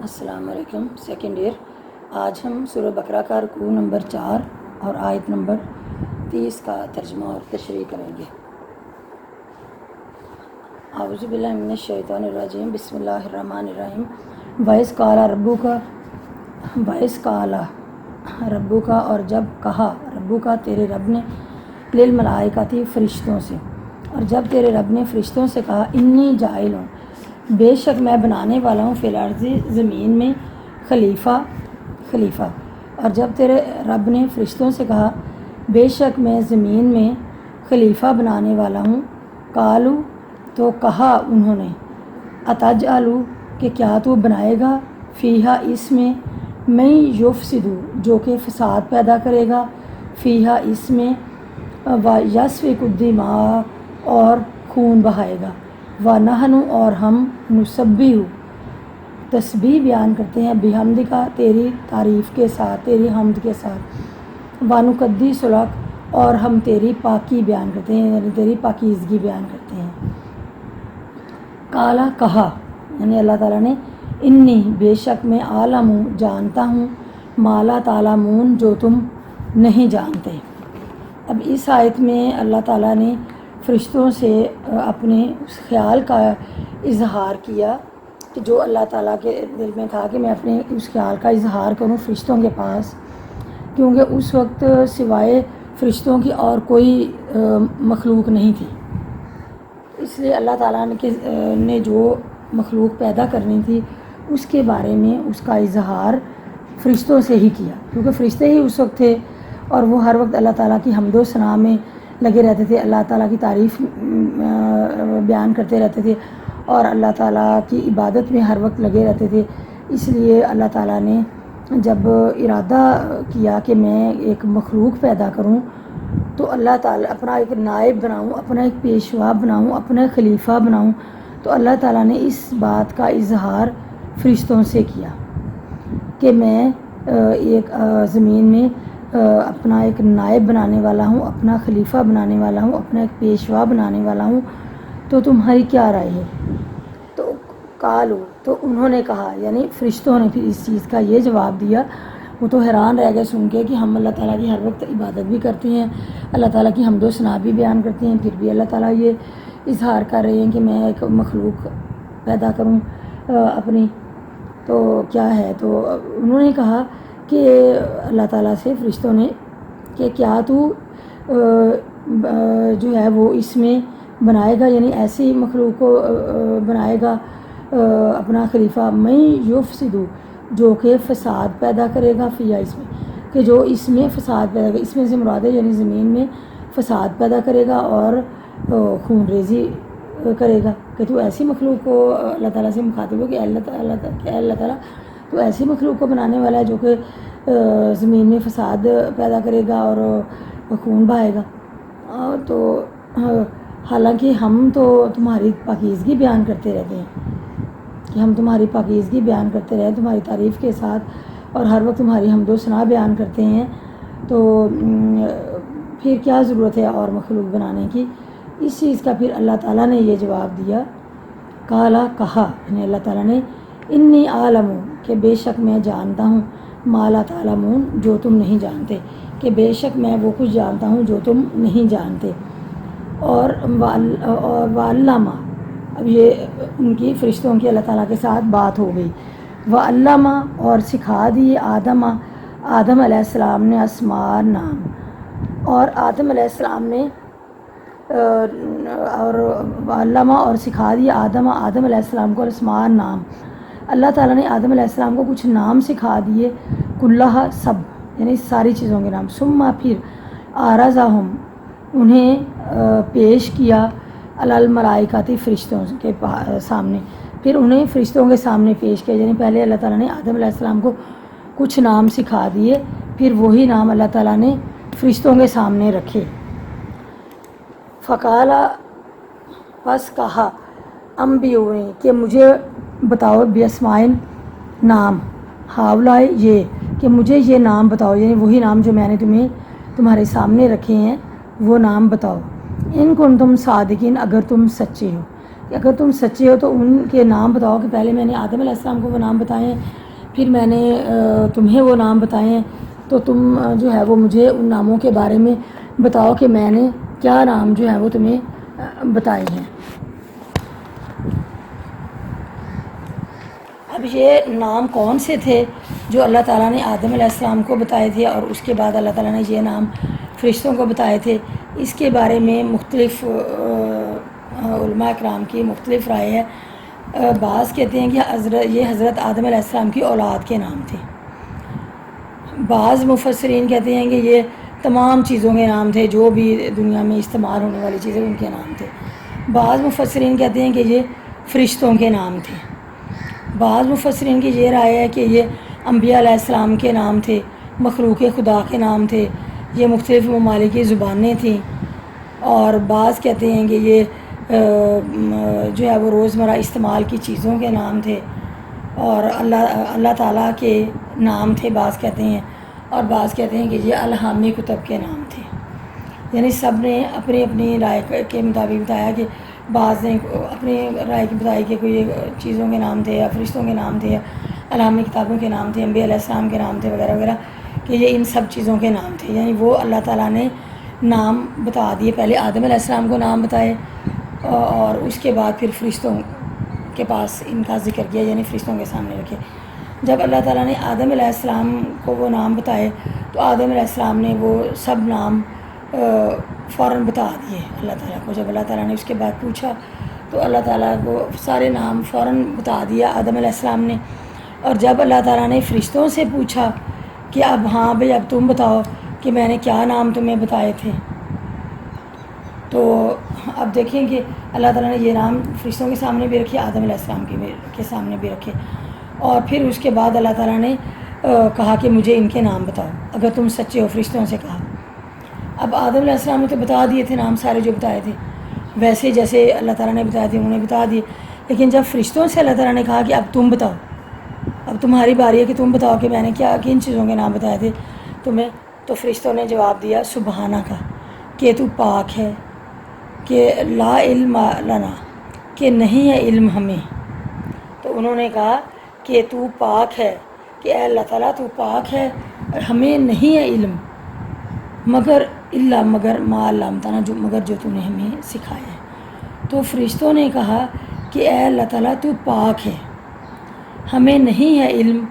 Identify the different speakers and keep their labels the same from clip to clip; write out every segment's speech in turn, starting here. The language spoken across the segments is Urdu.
Speaker 1: السلام علیکم. Second year. آج ہم سورہ بقرہ کا رکوع نمبر 4 اور آیت نمبر 30 کا ترجمہ اور تشریح کریں گے. اعوذ باللہ من الشیطان الرجیم. بسم اللہ الرحمن الرحیم. وَإِذْ قَالَ رَبُّكَ اور جب کہا ربک تیرے رب نے للملائکۃ فرشتوں سے، اور جب تیرے رب نے فرشتوں سے کہا انی جاعل، بے شک میں بنانے والا ہوں فی الارض زمین میں خلیفہ. اور جب تیرے رب نے فرشتوں سے کہا بے شک میں زمین میں خلیفہ بنانے والا ہوں، قالوا تو کہا انہوں نے، اتجعل کہ کیا تو بنائے گا، فیہا اس میں، من یفسد جو کہ فساد پیدا کرے گا، فیہا اس میں، ویسفک الدماء اور خون بہائے گا، ونحن اور ہم، نسبح تسبیح بیان کرتے ہیں، بحمدک تیری تعریف کے ساتھ، تیری حمد کے ساتھ، ونقدس لک اور ہم تیری پاکی بیان کرتے ہیں، یعنی تیری پاکیزگی بیان کرتے ہیں. قالا کہا یعنی اللہ تعالیٰ نے، انی بے شک میں عالم جانتا ہوں، ما لا تعلمون جو تم نہیں جانتے. اب اس آیت میں اللہ تعالیٰ نے فرشتوں سے اپنے اس خیال کا اظہار کیا کہ جو اللہ تعالیٰ کے دل میں تھا کہ میں اپنے اس خیال کا اظہار کروں فرشتوں کے پاس، کیونکہ اس وقت سوائے فرشتوں کی اور کوئی مخلوق نہیں تھی. اس لیے اللہ تعالیٰ نے جو مخلوق پیدا کرنی تھی اس کے بارے میں اس کا اظہار فرشتوں سے ہی کیا، کیونکہ فرشتے ہی اس وقت تھے اور وہ ہر وقت اللہ تعالیٰ کی حمد و ثنا میں لگے رہتے تھے، اللہ تعالیٰ کی تعریف بیان کرتے رہتے تھے اور اللہ تعالیٰ کی عبادت میں ہر وقت لگے رہتے تھے. اس لیے اللہ تعالیٰ نے جب ارادہ کیا کہ میں ایک مخلوق پیدا کروں تو اللہ تعالیٰ اپنا ایک نائب بناؤں، اپنا ایک پیشوا بناؤں، اپنا ایک خلیفہ بناؤں، تو اللہ تعالیٰ نے اس بات کا اظہار فرشتوں سے کیا کہ میں ایک زمین میں اپنا ایک نائب بنانے والا ہوں، اپنا خلیفہ بنانے والا ہوں، اپنا ایک پیشوا بنانے والا ہوں، تو تمہاری کیا رائے ہے؟ تو قالوا تو انہوں نے کہا، یعنی فرشتوں نے پھر اس چیز کا یہ جواب دیا. وہ تو حیران رہ گئے سن کے کہ ہم اللہ تعالیٰ کی ہر وقت عبادت بھی کرتے ہیں، اللہ تعالیٰ کی حمد و ثنا بھی بیان کرتے ہیں، پھر بھی اللہ تعالیٰ یہ اظہار کر رہے ہیں کہ میں ایک مخلوق پیدا کروں اپنی، تو کیا ہے؟ تو انہوں نے کہا کہ اللہ تعالیٰ سے فرشتوں نے کہ کیا تو جو ہے وہ اس میں بنائے گا، یعنی ایسی مخلوق کو بنائے گا اپنا خلیفہ، من یفسد جو کہ فساد پیدا کرے گا، فیہا اس میں، کہ جو اس میں فساد پیدا کرے، اس میں سے مراد ہے یعنی زمین میں فساد پیدا کرے گا اور خون ریزی کرے گا. کہ تو ایسی مخلوق کو اللہ تعالیٰ سے مخاطب ہو کہ اللہ تعالیٰ تو ایسی مخلوق کو بنانے والا ہے جو کہ زمین میں فساد پیدا کرے گا اور خون بہائے گا. تو حالانکہ ہم تو تمہاری پاکیزگی بیان کرتے رہتے ہیں کہ ہم تمہاری پاکیزگی بیان کرتے رہے، تمہاری تعریف کے ساتھ، اور ہر وقت تمہاری حمد و ثنا بیان کرتے ہیں، تو پھر کیا ضرورت ہے اور مخلوق بنانے کی؟ اس چیز کا پھر اللہ تعالیٰ نے یہ جواب دیا. قالا کہا یعنی اللہ تعالیٰ نے، انی عالم کہ بے شک میں جانتا ہوں، ما لا تعلمون جو تم نہیں جانتے، کہ بے شک میں وہ کچھ جانتا ہوں جو تم نہیں جانتے. اور وعلمہ، اب یہ ان کی فرشتوں کی اللہ تعالیٰ کے ساتھ بات ہو گئی. وعلمہ اور سکھا دیے آدم علیہ السلام نے اسماء نام، اور آدم علیہ السلام نے اور علامہ اور سکھا دیا آدم علیہ السلام کو اسماء نام. اللہ تعالیٰ نے آدم علیہ السلام کو کچھ نام سکھا دیے، کلھا سب، یعنی ساری چیزوں کے نام. ثم پھر عرضہم انہیں پیش کیا، علی الملائکۃ فرشتوں کے سامنے، پھر انہیں فرشتوں کے سامنے پیش کیا. یعنی پہلے اللہ تعالیٰ نے آدم علیہ السلام کو کچھ نام سکھا دیے، پھر وہی نام اللہ تعالیٰ نے فرشتوں کے سامنے رکھے. فقال پس کہا، انبئونی کہ مجھے بتاؤ، بیاسمائن نام، ہاؤلائے یہ کہ مجھے یہ نام بتاؤ، یعنی وہی نام جو میں نے تمہارے سامنے رکھے ہیں وہ نام بتاؤ. ان کنتم صادقین اگر تم سچے ہو. کہ اگر تم سچے ہو تو ان کے نام بتاؤ کہ پہلے میں نے آدم علیہ السلام کو وہ نام بتائے ہیں، پھر میں نے تمہیں وہ نام بتائے ہیں، تو تم جو ہے وہ مجھے ان ناموں کے بارے میں بتاؤ کہ میں نے کیا نام جو ہے وہ تمہیں بتائے ہیں۔ اب یہ نام کون سے تھے جو اللہ تعالیٰ نے آدم علیہ السلام کو بتائے تھے اور اس کے بعد اللہ تعالیٰ نے یہ نام فرشتوں کو بتائے تھے، اس کے بارے میں مختلف علماء اکرام کی مختلف رائے ہے۔ بعض کہتے ہیں کہ یہ حضرت آدم علیہ السلام کی اولاد کے نام تھے، بعض مفسرین کہتے ہیں کہ یہ تمام چیزوں کے نام تھے، جو بھی دنیا میں استعمال ہونے والی چیزیں ان کے نام تھے۔ بعض مفسرین کہتے ہیں کہ یہ فرشتوں کے نام تھے۔ بعض مفسرین کی یہ رائے ہے کہ یہ انبیاء علیہ السلام کے نام تھے، مخلوق خدا کے نام تھے، یہ مختلف ممالک کی زبانیں تھیں۔ اور بعض کہتے ہیں کہ یہ جو ہے وہ روزمرہ استعمال کی چیزوں کے نام تھے، اور اللہ تعالیٰ کے نام تھے بعض کہتے ہیں، اور بعض کہتے ہیں کہ یہ الہامی کتب کے نام تھے۔ یعنی سب نے اپنی اپنی رائے کے مطابق بتایا کہ بعض نے اپنی رائے کی بتائی کہ کوئی چیزوں کے نام تھے یا فرشتوں کے نام تھے یا الہامی کتابوں کے نام تھے، انبیاء علیہ السلام کے نام تھے وغیرہ وغیرہ، کہ یہ ان سب چیزوں کے نام تھے۔ یعنی وہ اللہ تعالیٰ نے نام بتا دیے، پہلے آدم علیہ السلام کو نام بتائے اور اس کے بعد پھر فرشتوں کے پاس ان کا ذکر کیا، یعنی فرشتوں کے سامنے رکھے۔ جب اللہ تعالیٰ نے آدم علیہ السلام کو وہ نام بتائے تو آدم علیہ السلام نے وہ سب نام فوراً بتا دیے اللہ تعالیٰ کو۔ جب اللہ تعالیٰ نے اس کے بعد پوچھا تو اللہ تعالیٰ کو سارے نام فوراً بتا دیا آدم علیہ السلام نے۔ اور جب اللہ تعالیٰ نے فرشتوں سے پوچھا کہ اب ہاں بھئی اب تم بتاؤ کہ میں نے کیا نام تمہیں بتائے تھے، تو اب دیکھیں کہ اللہ تعالیٰ نے یہ نام فرشتوں کے سامنے بھی رکھے، آدم علیہ السلام کے سامنے بھی رکھے، اور پھر اس کے بعد اللہ تعالیٰ نے کہا کہ مجھے ان کے نام بتاؤ اگر تم سچے ہو، فرشتوں سے کہا۔ اب آدم علیہ السلام نے تو بتا دیے تھے نام سارے جو بتائے تھے، ویسے جیسے اللہ تعالیٰ نے بتایا تھے انہوں نے بتا دیے، لیکن جب فرشتوں سے اللہ تعالیٰ نے کہا کہ اب تم بتاؤ، اب تمہاری باری ہے کہ تم بتاؤ کہ میں نے کیا کن چیزوں کے نام بتائے تھے تمہیں، تو فرشتوں نے جواب دیا سبحانہ کا، کہ تو پاک ہے، کہ لا علم لنا، کہ نہیں ہے علم ہمیں۔ تو انہوں نے کہا کہ تو پاک ہے، کہ اے اللہ تعالیٰ تو پاک ہے اور ہمیں نہیں ہے علم، مگر ما علمتنا، مگر جو تو نے ہمیں سکھایا ہے۔ تو فرشتوں نے کہا کہ اے اللہ تعالیٰ تو پاک ہے، ہمیں نہیں ہے علم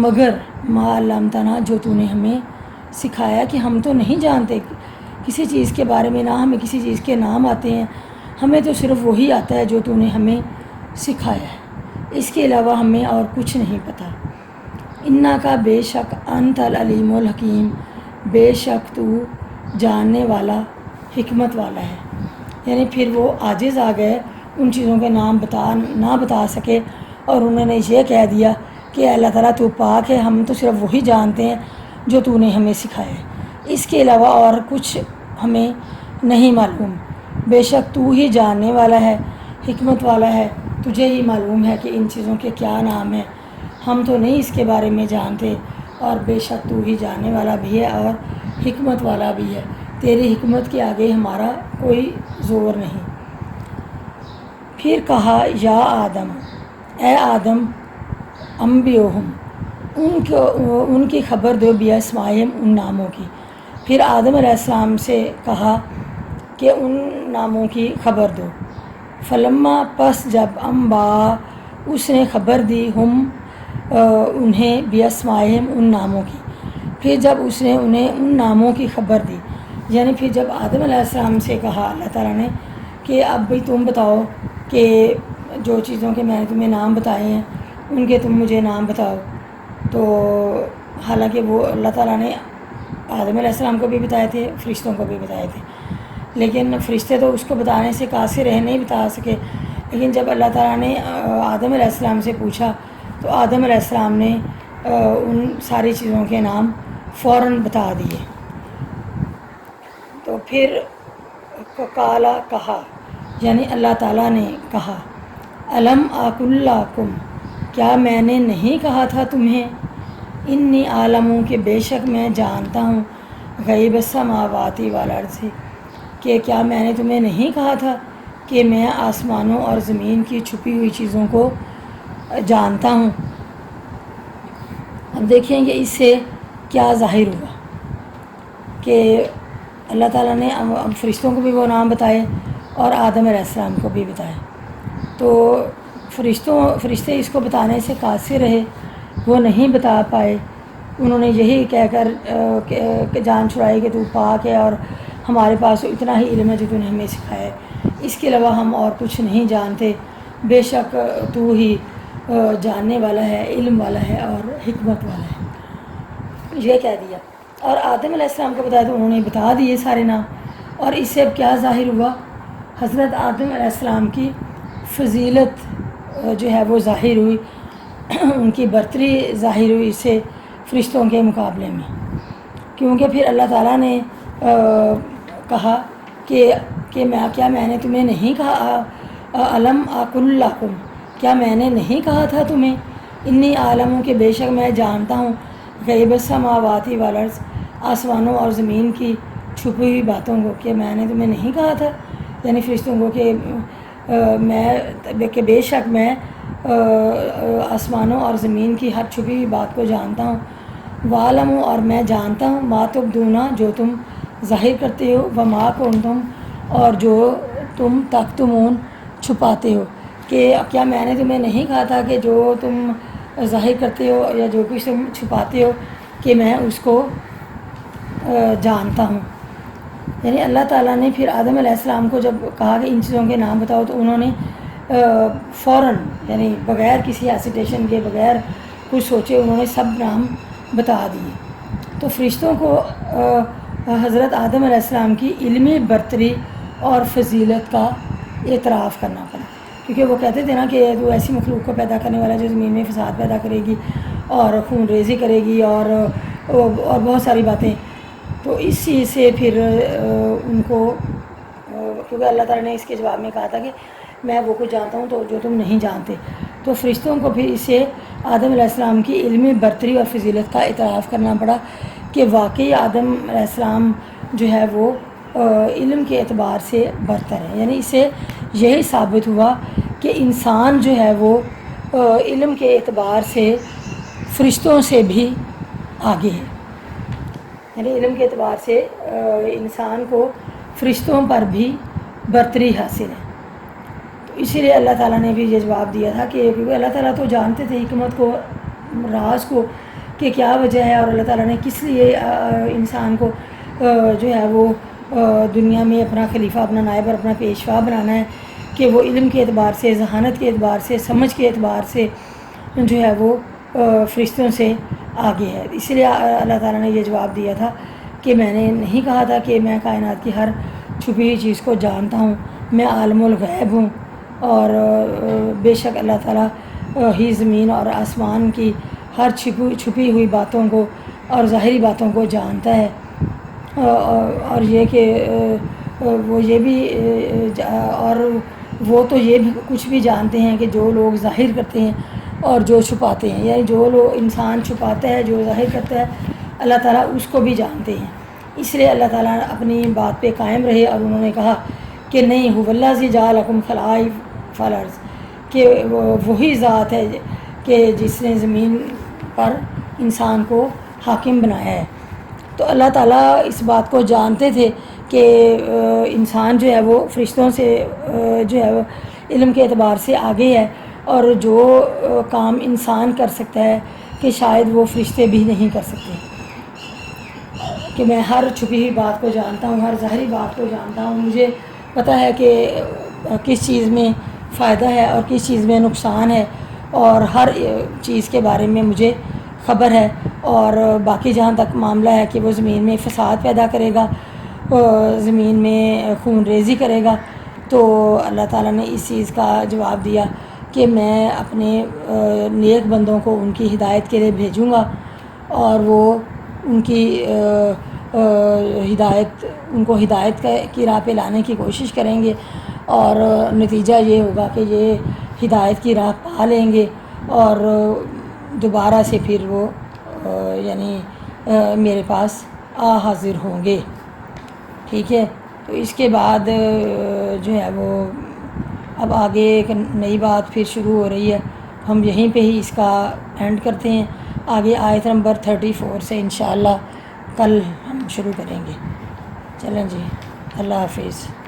Speaker 1: مگر ما علمتنا، جو تو نے ہمیں سکھایا، کہ ہم تو نہیں جانتے کسی چیز کے بارے میں، نہ ہمیں کسی چیز کے نام آتے ہیں، ہمیں تو صرف وہی آتا ہے جو تو نے ہمیں سکھایا ہے، اس کے علاوہ ہمیں اور کچھ نہیں پتہ۔ انا کا بے شک انت العلیم الحکیم، بے شک تو جاننے والا حکمت والا ہے۔ یعنی پھر وہ عاجز آ گئے، ان چیزوں کے نام نہ بتا سکے، اور انہوں نے یہ کہہ دیا کہ اے اللہ تعالیٰ تو پاک ہے، ہم تو صرف وہی جانتے ہیں جو تو نے ہمیں سکھایا ہے، اس کے علاوہ اور کچھ ہمیں نہیں معلوم۔ بے شک تو ہی جاننے والا ہے، حکمت والا ہے، تجھے ہی معلوم ہے کہ ان چیزوں کے کیا نام ہیں، ہم تو نہیں اس کے بارے میں جانتے، اور بے شک تو ہی جاننے والا بھی ہے اور حکمت والا بھی ہے، تیری حکمت کے آگے ہمارا کوئی زور نہیں۔ پھر کہا یا آدم، اے آدم، انبئہم، ان کی خبر دو، باسمائہم، ان ناموں کی۔ پھر آدم علیہ السلام سے کہا کہ ان ناموں کی خبر دو۔ فلما، پس جب انبا، اس نے خبر دی، انہیں باسمائہم، ان ناموں کی، پھر جب اس نے انہیں ان ناموں کی خبر دی، یعنی پھر جب آدم علیہ السلام سے کہا اللہ تعالیٰ نے کہ اب بھئی تم بتاؤ کہ جو چیزوں کے میں نے تمہیں نام بتائے ہیں ان کے تم مجھے نام بتاؤ، تو حالانکہ وہ اللہ تعالیٰ نے آدم علیہ السلام کو بھی بتائے تھے، فرشتوں کو بھی بتائے تھے، لیکن فرشتے تو اس کو بتانے سے قاصر رہ نہیں بتا سکے، لیکن جب اللہ تعالیٰ نے آدم علیہ السلام سے پوچھا تو آدم علیہ السلام نے ان ساری چیزوں کے نام فوراً بتا دیے۔ تو پھر کالا، کہا، یعنی اللہ تعالیٰ نے کہا، الم آقل لکم، کیا میں نے نہیں کہا تھا تمہیں، انی عالم، کہ بے شک میں جانتا ہوں، غیب السماوات والارض، کہ کیا میں نے تمہیں نہیں کہا تھا کہ میں آسمانوں اور زمین کی چھپی ہوئی چیزوں کو جانتا ہوں۔ اب دیکھیں کہ اس سے کیا ظاہر ہوا کہ اللہ تعالیٰ نے فرشتوں کو بھی وہ نام بتائے اور آدم علیہ السلام کو بھی بتائے۔ تو فرشتے اس کو بتانے سے قاصر رہے، وہ نہیں بتا پائے۔ انہوں نے یہی کہہ کر جان چھڑائی کہ تو پاک ہے اور ہمارے پاس اتنا ہی علم ہے جو تو نے ہمیں سکھایا ہے، اس کے علاوہ ہم اور کچھ نہیں جانتے، بے شک تو ہی جاننے والا ہے، علم والا ہے اور حکمت والا ہے، یہ کہہ دیا۔ اور آدم علیہ السلام کو بتایا تو انہوں نے بتا دیے سارے نام۔ اور اس سے اب کیا ظاہر ہوا؟ حضرت آدم علیہ السلام کی فضیلت جو ہے وہ ظاہر ہوئی، ان کی برتری ظاہر ہوئی اس سے فرشتوں کے مقابلے میں، کیونکہ پھر اللہ تعالیٰ نے کہا کہ میں نے تمہیں نہیں کہا علم اقل لکم، کیا میں نے نہیں کہا تھا تمہیں انی عالم کہ بے شک میں جانتا ہوں غیب السماوات والارض، آسمانوں اور زمین کی چھپی ہوئی باتوں کو، کہ میں نے تمہیں نہیں کہا تھا، یعنی فرشتوں کو کہ بے شک میں آسمانوں اور زمین کی ہر چھپی ہوئی بات کو جانتا ہوں، وعلم اور میں جانتا ہوں ما تبدون جو تم ظاہر کرتے ہو، وما کنتم اور جو تم تکتمون چھپاتے ہو، کہ کیا میں نے تمہیں نہیں کہا تھا کہ جو تم ظاہر کرتے ہو یا جو کچھ تم چھپاتے ہو کہ میں اس کو جانتا ہوں۔ یعنی اللہ تعالیٰ نے پھر آدم علیہ السلام کو جب کہا کہ ان چیزوں کے نام بتاؤ تو انہوں نے فوراً، یعنی بغیر کسی ہیسیٹیشن کے، بغیر کچھ سوچے انہوں نے سب نام بتا دیے۔ تو فرشتوں کو حضرت آدم علیہ السلام کی علمی برتری اور فضیلت کا اعتراف کرنا پڑا، کیونکہ وہ کہتے تھے نا کہ وہ ایسی مخلوق کو پیدا کرنے والا جو زمین میں فساد پیدا کرے گی اور خون ریزی کرے گی اور بہت ساری باتیں۔ تو اس چیز سے پھر ان کو، کیونکہ اللہ تعالیٰ نے اس کے جواب میں کہا تھا کہ میں وہ کچھ جانتا ہوں تو جو تم نہیں جانتے، تو فرشتوں کو پھر اس سے آدم علیہ السلام کی علمی برتری اور فضیلت کا اعتراف کرنا پڑا کہ واقعی آدم علیہ السلام جو ہے وہ علم کے اعتبار سے برتر ہے۔ یعنی اس سے یہی ثابت ہوا کہ انسان جو ہے وہ علم کے اعتبار سے فرشتوں سے بھی آگے ہے، یعنی علم کے اعتبار سے انسان کو فرشتوں پر بھی برتری حاصل ہے۔ تو اسی لیے اللہ تعالیٰ نے بھی یہ جواب دیا تھا کہ کیونکہ اللہ تعالیٰ تو جانتے تھے حکمت کو، راز کو، کہ کیا وجہ ہے اور اللہ تعالیٰ نے کس لیے انسان کو جو ہے وہ دنیا میں اپنا خلیفہ، اپنا نائب اور اپنا پیشوا بنانا ہے، کہ وہ علم کے اعتبار سے، ذہانت کے اعتبار سے، سمجھ کے اعتبار سے جو ہے وہ فرشتوں سے آگے ہے۔ اس لیے اللہ تعالیٰ نے یہ جواب دیا تھا کہ میں نے نہیں کہا تھا کہ میں کائنات کی ہر چھپی ہوئی چیز کو جانتا ہوں، میں عالم الغیب ہوں، اور بے شک اللہ تعالیٰ ہی زمین اور آسمان کی ہر چھپی ہوئی باتوں کو اور ظاہری باتوں کو جانتا ہے، اور یہ کہ وہ یہ بھی اور وہ تو یہ بھی کچھ بھی جانتے ہیں کہ جو لوگ ظاہر کرتے ہیں اور جو چھپاتے ہیں، یعنی جو لوگ انسان چھپاتا ہے، جو ظاہر کرتا ہے، اللہ تعالیٰ اس کو بھی جانتے ہیں۔ اس لیے اللہ تعالیٰ اپنی بات پہ قائم رہے اور انہوں نے کہا کہ نہیں، هو الذی جعل لکم خلائف فی الارض، کہ وہی ذات ہے کہ جس نے زمین پر انسان کو حاکم بنایا ہے۔ تو اللہ تعالیٰ اس بات کو جانتے تھے کہ انسان جو ہے وہ فرشتوں سے جو ہے وہ علم کے اعتبار سے آگے ہے، اور جو کام انسان کر سکتا ہے کہ شاید وہ فرشتے بھی نہیں کر سکتے، کہ میں ہر چھپی ہوئی بات کو جانتا ہوں، ہر ظاہری بات کو جانتا ہوں، مجھے پتہ ہے کہ کس چیز میں فائدہ ہے اور کس چیز میں نقصان ہے، اور ہر چیز کے بارے میں مجھے خبر ہے۔ اور باقی جہاں تک معاملہ ہے کہ وہ زمین میں فساد پیدا کرے گا، زمین میں خون ریزی کرے گا، تو اللہ تعالیٰ نے اس چیز کا جواب دیا کہ میں اپنے نیک بندوں کو ان کی ہدایت کے لیے بھیجوں گا، اور وہ ان کی ان کو ہدایت کی راہ پہ لانے کی کوشش کریں گے، اور نتیجہ یہ ہوگا کہ یہ ہدایت کی راہ پا لیں گے اور دوبارہ سے پھر وہ یعنی میرے پاس حاضر ہوں گے۔ ٹھیک ہے، تو اس کے بعد جو ہے وہ اب آگے ایک نئی بات پھر شروع ہو رہی ہے، ہم یہیں پہ ہی اس کا اینڈ کرتے ہیں، آگے آیت نمبر 34 سے انشاءاللہ کل ہم شروع کریں گے۔ چلیں جی، اللہ حافظ۔